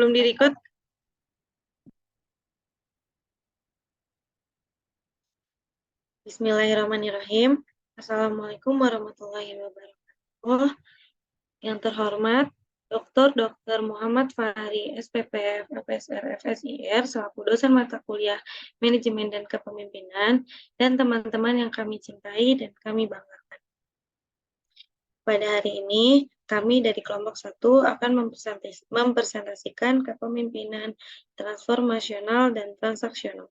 Belum di-record? Bismillahirrahmanirrahim. Assalamualaikum warahmatullahi wabarakatuh. Yang terhormat, Dr. Muhammad Fahri, SPPF, FSR, FSIR, selaku dosen mata kuliah Manajemen dan Kepemimpinan, dan teman-teman yang kami cintai dan kami banggakan. Pada hari ini, kami dari kelompok 1 akan mempresentasikan kepemimpinan transformasional dan transaksional.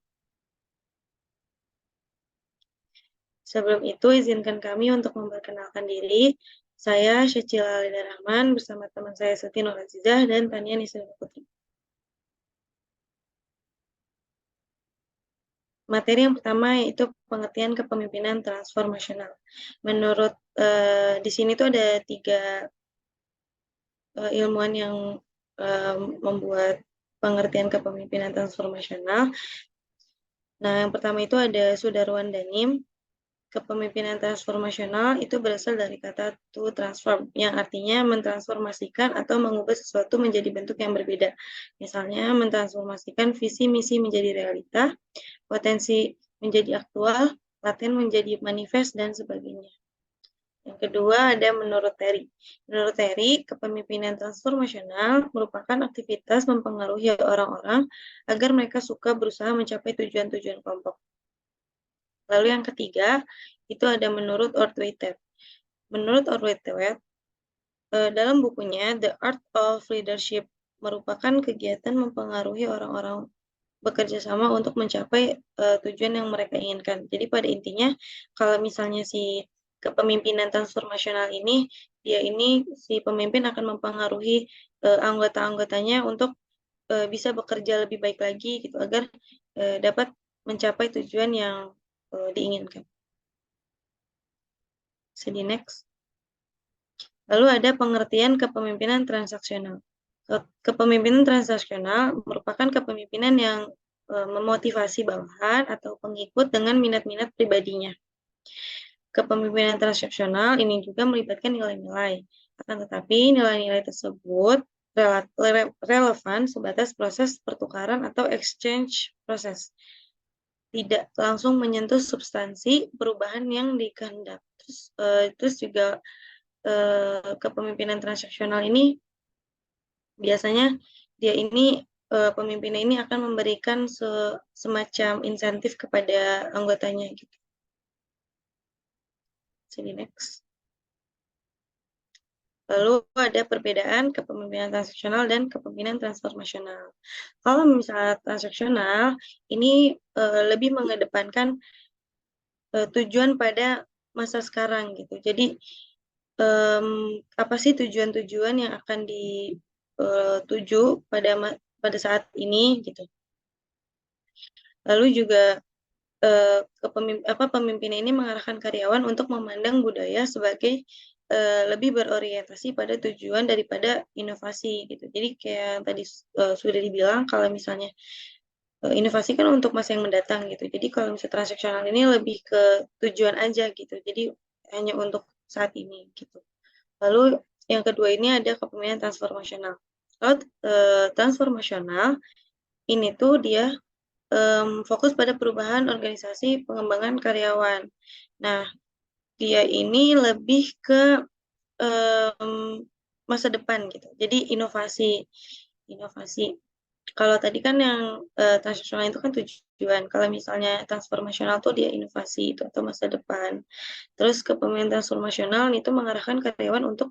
Sebelum itu, izinkan kami untuk memperkenalkan diri. Saya Syecila Alida Rahman bersama teman saya Siti Nur Azizah dan Tania Nisrin Putri. Materi yang pertama yaitu pengertian kepemimpinan transformasional. Menurut di sini tuh ada 3 ilmuwan yang membuat pengertian kepemimpinan transformasional. Nah, yang pertama itu ada Sudarwan Danim. Kepemimpinan transformasional itu berasal dari kata to transform, yang artinya mentransformasikan atau mengubah sesuatu menjadi bentuk yang berbeda. Misalnya, mentransformasikan visi misi menjadi realita, potensi menjadi aktual, laten menjadi manifest, dan sebagainya. Yang kedua ada menurut Terry. Menurut Terry, kepemimpinan transformasional merupakan aktivitas mempengaruhi orang-orang agar mereka suka berusaha mencapai tujuan-tujuan kelompok. Lalu yang ketiga, itu ada menurut Ortweitet. Menurut Ortweitet, dalam bukunya The Art of Leadership merupakan kegiatan mempengaruhi orang-orang bekerja sama untuk mencapai tujuan yang mereka inginkan. Jadi pada intinya, kalau misalnya si kepemimpinan transformasional ini, si pemimpin akan mempengaruhi anggota-anggotanya untuk bisa bekerja lebih baik lagi gitu agar dapat mencapai tujuan yang diinginkan. Jadi next. Lalu ada pengertian kepemimpinan transaksional. Kepemimpinan transaksional merupakan kepemimpinan yang memotivasi bawahan atau pengikut dengan minat-minat pribadinya. Kepemimpinan transaksional ini juga melibatkan nilai-nilai. Akan tetapi nilai-nilai tersebut relevan sebatas proses pertukaran atau exchange proses. Tidak langsung menyentuh substansi perubahan yang dikehendaki. Terus juga kepemimpinan transaksional ini biasanya dia ini pemimpinnya ini akan memberikan semacam insentif kepada anggotanya gitu. Jadi next. Lalu ada perbedaan kepemimpinan transaksional dan kepemimpinan transformasional. Kalau misalnya transaksional ini lebih mengedepankan tujuan pada masa sekarang gitu. Jadi apa sih tujuan-tujuan yang akan dituju pada saat ini gitu. Lalu juga pemimpin ini mengarahkan karyawan untuk memandang budaya sebagai lebih berorientasi pada tujuan daripada inovasi gitu. Jadi kayak tadi sudah dibilang kalau misalnya inovasi kan untuk masa yang mendatang gitu. Jadi kalau misalnya transaksional ini lebih ke tujuan aja gitu. Jadi hanya untuk saat ini gitu. Lalu yang kedua ini ada kepemimpinan transformasional. Kalau transformasional ini tuh dia fokus pada perubahan organisasi, pengembangan karyawan. Nah, dia ini lebih ke masa depan gitu. Jadi inovasi. Kalau tadi kan yang transaksional itu kan tujuan. Kalau misalnya transformasional tuh dia inovasi itu atau masa depan. Terus kepemimpinan transformasional itu mengarahkan karyawan untuk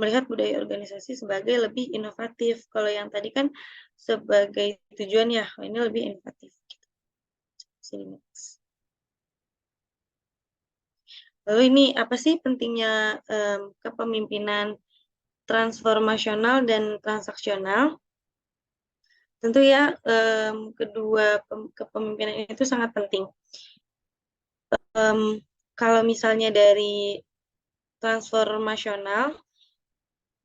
melihat budaya organisasi sebagai lebih inovatif. Kalau yang tadi kan sebagai tujuan ya, ini lebih inovatif. Sini. Lalu ini apa sih pentingnya kepemimpinan transformasional dan transaksional? Tentu ya kedua kepemimpinan itu sangat penting. Kalau misalnya dari transformasional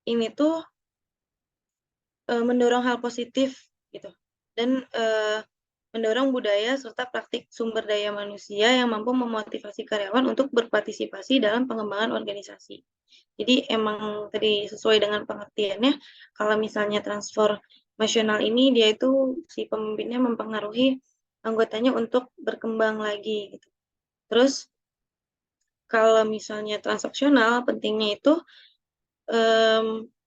ini tuh mendorong hal positif gitu dan mendorong budaya serta praktik sumber daya manusia yang mampu memotivasi karyawan untuk berpartisipasi dalam pengembangan organisasi. Jadi emang tadi sesuai dengan pengertiannya, kalau misalnya ini dia itu si pemimpinnya mempengaruhi anggotanya untuk berkembang lagi gitu. Terus kalau misalnya transaksional, pentingnya itu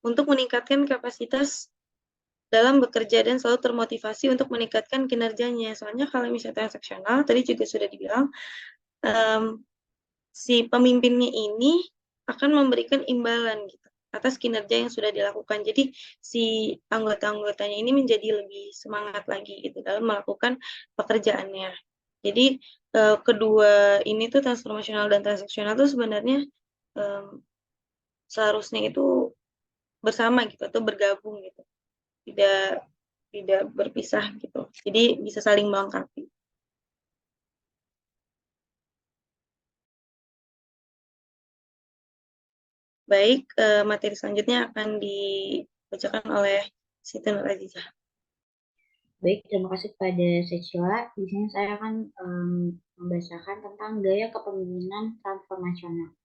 untuk meningkatkan kapasitas dalam bekerja dan selalu termotivasi untuk meningkatkan kinerjanya. Soalnya kalau misalnya transaksional, tadi juga sudah dibilang, si pemimpinnya ini akan memberikan imbalan gitu atas kinerja yang sudah dilakukan. Jadi si anggota-anggotanya ini menjadi lebih semangat lagi gitu dalam melakukan pekerjaannya. Jadi kedua ini tuh transformasional dan transaksional tuh sebenarnya seharusnya itu bersama gitu atau bergabung gitu. Tidak tidak berpisah gitu. Jadi bisa saling melengkapi. Baik, materi selanjutnya akan dibacakan oleh Siti Nur Azizah. Baik, terima kasih kepada Secila. Di sini saya akan membacakan tentang gaya kepemimpinan transformasional,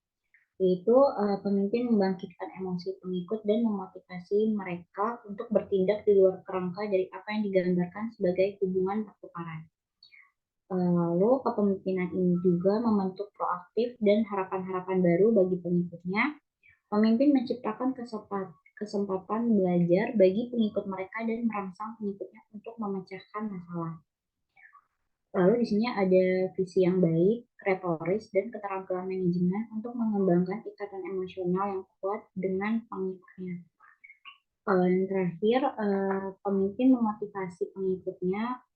yaitu pemimpin membangkitkan emosi pengikut dan memotivasi mereka untuk bertindak di luar kerangka dari apa yang digambarkan sebagai hubungan pertukaran. Lalu kepemimpinan ini juga membentuk proaktif dan harapan-harapan baru bagi pengikutnya. Pemimpin menciptakan kesempatan belajar bagi pengikut mereka dan merangsang pengikutnya untuk memecahkan masalah. Lalu di sini ada visi yang baik, retoris, dan keterampilan manajemen untuk mengembangkan ikatan emosional yang kuat dengan pengikutnya. Yang terakhir, pemimpin memotivasi pengikutnya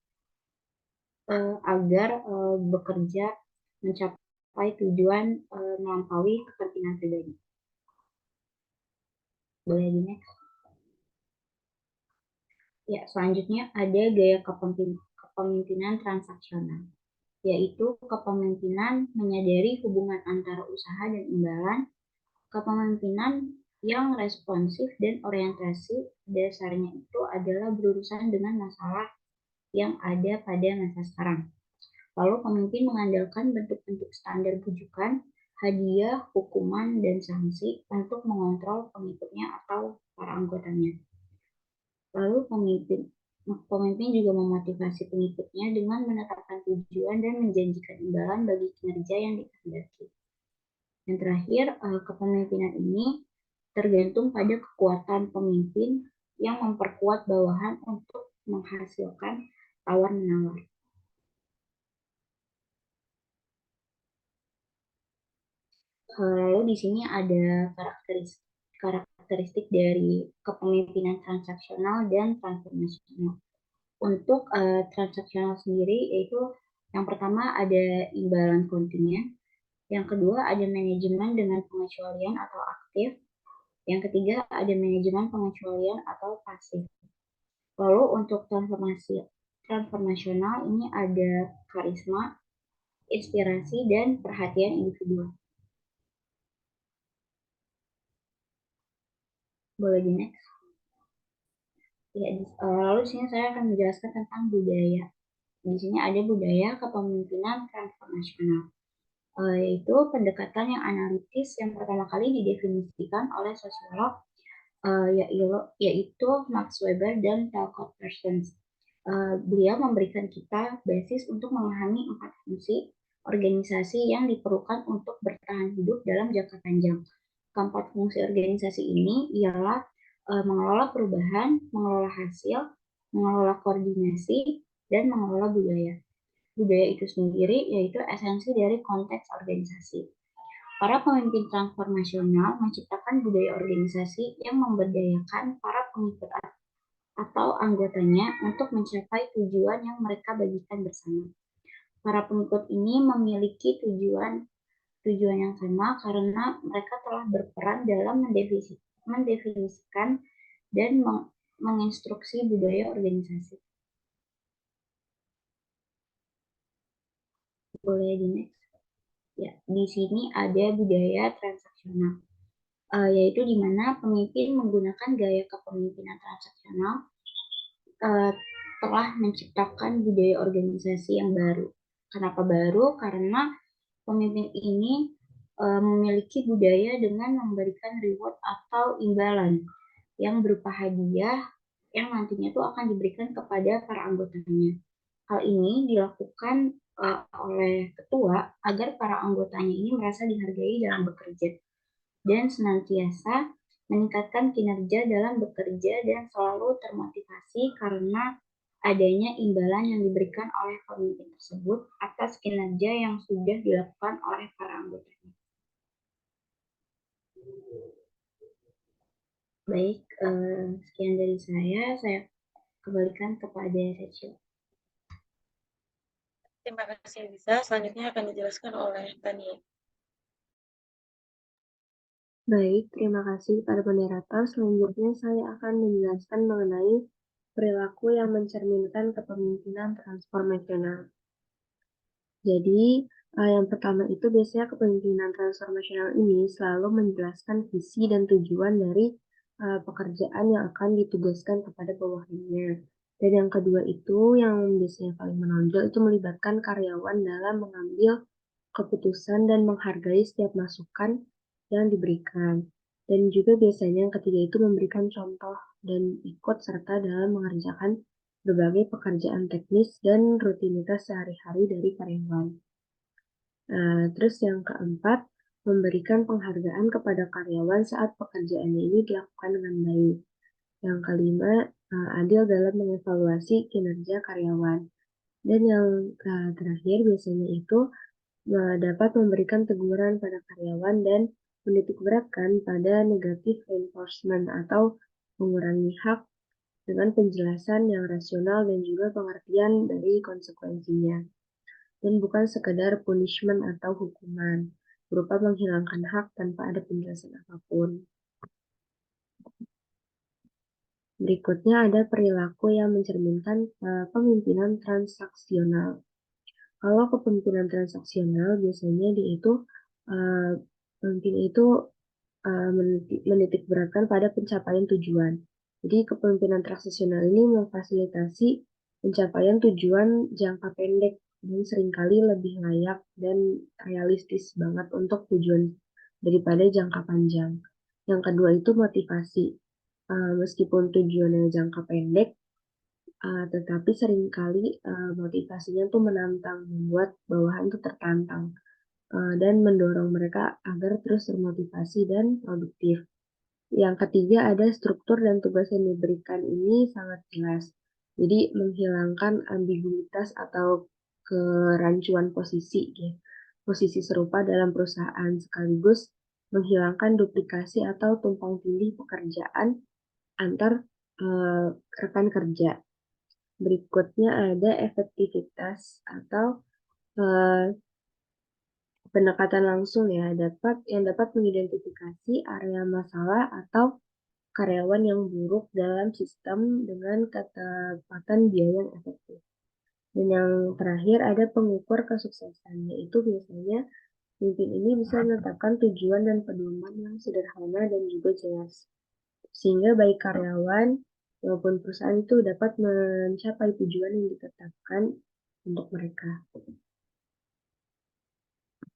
agar bekerja mencapai tujuan melampaui kepentingan pribadi. Boleh di next? Ya, selanjutnya ada gaya kepemimpinan transaksional, yaitu kepemimpinan menyadari hubungan antara usaha dan imbalan, kepemimpinan yang responsif dan orientasi dasarnya itu adalah berurusan dengan masalah yang ada pada masa sekarang. Lalu pemimpin mengandalkan bentuk-bentuk standar bujukan, hadiah, hukuman, dan sanksi untuk mengontrol pengikutnya atau para anggotanya. Lalu pemimpin juga memotivasi pengikutnya dengan menetapkan tujuan dan menjanjikan imbalan bagi kinerja yang dikehendaki. Yang terakhir, kepemimpinan ini tergantung pada kekuatan pemimpin yang memperkuat bawahan untuk menghasilkan tawar-menawar. Lalu di sini ada karakteristik dari kepemimpinan transaksional dan transformasional. Untuk transaksional sendiri yaitu yang pertama ada imbalan kontinen, yang kedua ada manajemen dengan pengecualian atau aktif, yang ketiga ada manajemen pengecualian atau pasif. Lalu untuk transformasional ini ada karisma, inspirasi, dan perhatian individu. Boleh di next? Ya, lalu di sini saya akan menjelaskan tentang budaya. Di sini ada budaya kepemimpinan transformasional, yaitu pendekatan yang analitis yang pertama kali didefinisikan oleh sosiolog yaitu Max Weber dan Talcott Parsons. Beliau memberikan kita basis untuk memahami 4 fungsi organisasi yang diperlukan untuk bertahan hidup dalam jangka panjang. Keempat fungsi organisasi ini ialah mengelola perubahan, mengelola hasil, mengelola koordinasi, dan mengelola budaya. Budaya itu sendiri yaitu esensi dari konteks organisasi. Para pemimpin transformasional menciptakan budaya organisasi yang memberdayakan para pengikut atau anggotanya untuk mencapai tujuan yang mereka bagikan bersama. Para pengikut ini memiliki tujuan yang sama karena mereka telah berperan dalam mendefinisikan dan menginstruksi budaya organisasi. Boleh di next? Ya, di sini ada budaya transaksional, yaitu di mana pemimpin menggunakan gaya kepemimpinan transaksional telah menciptakan budaya organisasi yang baru. Kenapa baru? Karena pemimpin ini memiliki budaya dengan memberikan reward atau imbalan yang berupa hadiah yang nantinya tuh akan diberikan kepada para anggotanya. Hal ini dilakukan oleh ketua agar para anggotanya ini merasa dihargai dalam bekerja dan senantiasa meningkatkan kinerja dalam bekerja dan selalu termotivasi karena adanya imbalan yang diberikan oleh pemimpin tersebut atas kinerja yang sudah dilakukan oleh para anggotanya. Baik, sekian dari saya kembalikan kepada Rachel. Terima kasih Lisa. Selanjutnya akan dijelaskan oleh Tania. Baik, terima kasih para moderator. Selanjutnya saya akan menjelaskan mengenai perilaku yang mencerminkan kepemimpinan transformasional. Jadi, yang pertama itu biasanya kepemimpinan transformasional ini selalu menjelaskan visi dan tujuan dari pekerjaan yang akan ditugaskan kepada bawahannya. Dan yang kedua itu yang biasanya paling menonjol itu melibatkan karyawan dalam mengambil keputusan dan menghargai setiap masukan yang diberikan. Dan juga biasanya yang ketiga itu memberikan contoh dan ikut serta dalam mengerjakan berbagai pekerjaan teknis dan rutinitas sehari-hari dari karyawan. Terus yang keempat, memberikan penghargaan kepada karyawan saat pekerjaannya ini dilakukan dengan baik. Yang kelima, adil dalam mengevaluasi kinerja karyawan. Dan yang terakhir biasanya itu dapat memberikan teguran pada karyawan dan menitikberatkan pada negatif reinforcement atau mengurangi hak dengan penjelasan yang rasional dan juga pengertian dari konsekuensinya. Dan bukan sekedar punishment atau hukuman, berupa menghilangkan hak tanpa ada penjelasan apapun. Berikutnya ada perilaku yang mencerminkan pemimpinan transaksional. Kalau kepemimpinan transaksional biasanya dia itu pemimpin itu menitikberatkan pada pencapaian tujuan. Jadi kepemimpinan transaksional ini memfasilitasi pencapaian tujuan jangka pendek dan seringkali lebih layak dan realistis banget untuk tujuan daripada jangka panjang. Yang kedua itu motivasi. Meskipun tujuannya jangka pendek, tetapi seringkali motivasinya tuh menantang, membuat bawahan tuh tertantang dan mendorong mereka agar terus termotivasi dan produktif. Yang ketiga ada struktur dan tugas yang diberikan ini sangat jelas. Jadi menghilangkan ambiguitas atau kerancuan posisi, ya. Posisi serupa dalam perusahaan sekaligus menghilangkan duplikasi atau tumpang tindih pekerjaan antar rekan kerja. Berikutnya ada efektivitas atau pendekatan langsung ya, yang dapat mengidentifikasi area masalah atau karyawan yang buruk dalam sistem dengan ketepatan biaya yang efektif. Dan yang terakhir ada pengukur kesuksesan, yaitu biasanya pemimpin ini bisa menetapkan tujuan dan pedoman yang sederhana dan juga jelas. Sehingga baik karyawan maupun perusahaan itu dapat mencapai tujuan yang ditetapkan untuk mereka.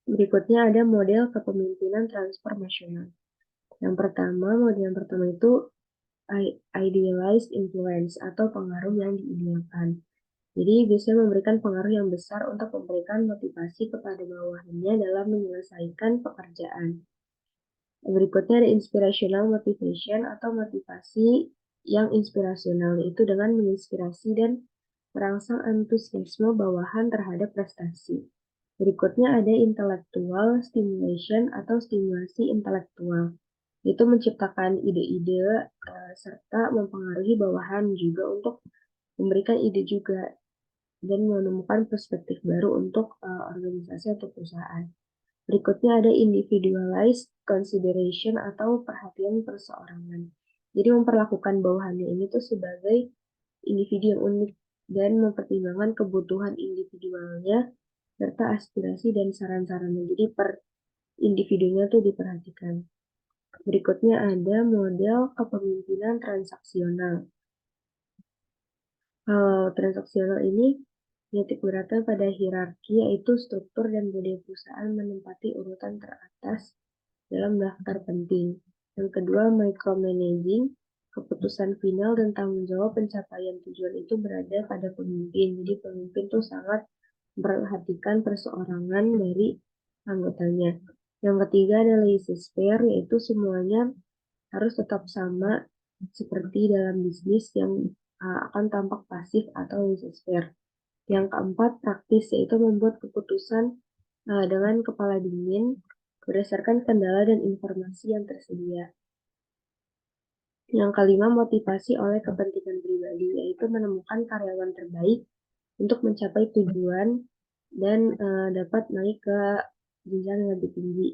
Berikutnya ada model kepemimpinan transformasional. Yang pertama itu idealized influence atau pengaruh yang diidealkan. Jadi biasanya memberikan pengaruh yang besar untuk memberikan motivasi kepada bawahannya dalam menyelesaikan pekerjaan. Berikutnya ada inspirational motivation atau motivasi yang inspirasional, yaitu dengan menginspirasi dan merangsang antusiasme bawahan terhadap prestasi. Berikutnya ada intellectual stimulation atau stimulasi intelektual, yaitu menciptakan ide-ide serta mempengaruhi bawahan juga untuk memberikan ide juga dan menemukan perspektif baru untuk organisasi atau perusahaan. Berikutnya ada individualized consideration atau perhatian perseorangan. Jadi memperlakukan bawahannya ini tuh sebagai individu yang unik dan mempertimbangkan kebutuhan individualnya serta aspirasi dan saran-sarannya. Jadi per individunya tuh diperhatikan. Berikutnya ada model kepemimpinan transaksional. Transaksional ini titik beratnya pada hierarki, yaitu struktur dan budaya perusahaan menempati urutan teratas dalam daftar penting. Yang kedua, micromanaging, keputusan final dan tanggung jawab pencapaian tujuan itu berada pada pemimpin. Jadi pemimpin tuh sangat memperhatikan perseorangan dari anggotanya. Yang ketiga adalah laissez-faire, yaitu semuanya harus tetap sama seperti dalam bisnis yang akan tampak pasif atau laissez-faire. Yang keempat, praktis, yaitu membuat keputusan dengan kepala dingin berdasarkan kendala dan informasi yang tersedia. Yang kelima, motivasi oleh kepentingan pribadi, yaitu menemukan karyawan terbaik untuk mencapai tujuan dan dapat naik ke jenjang yang lebih tinggi.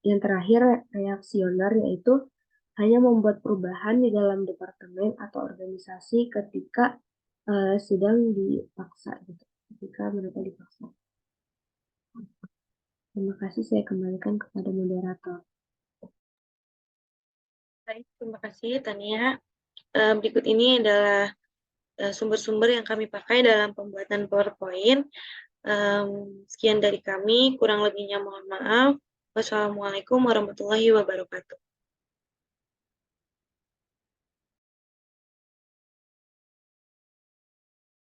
Yang terakhir, reaksioner, yaitu hanya membuat perubahan di dalam departemen atau organisasi ketika sedang dipaksa, gitu. Ketika mereka dipaksa. Terima kasih, saya kembalikan kepada moderator. Baik, terima kasih Tania. Berikut ini adalah sumber-sumber yang kami pakai dalam pembuatan PowerPoint. Sekian dari kami, kurang lebihnya mohon maaf. Wassalamualaikum warahmatullahi wabarakatuh.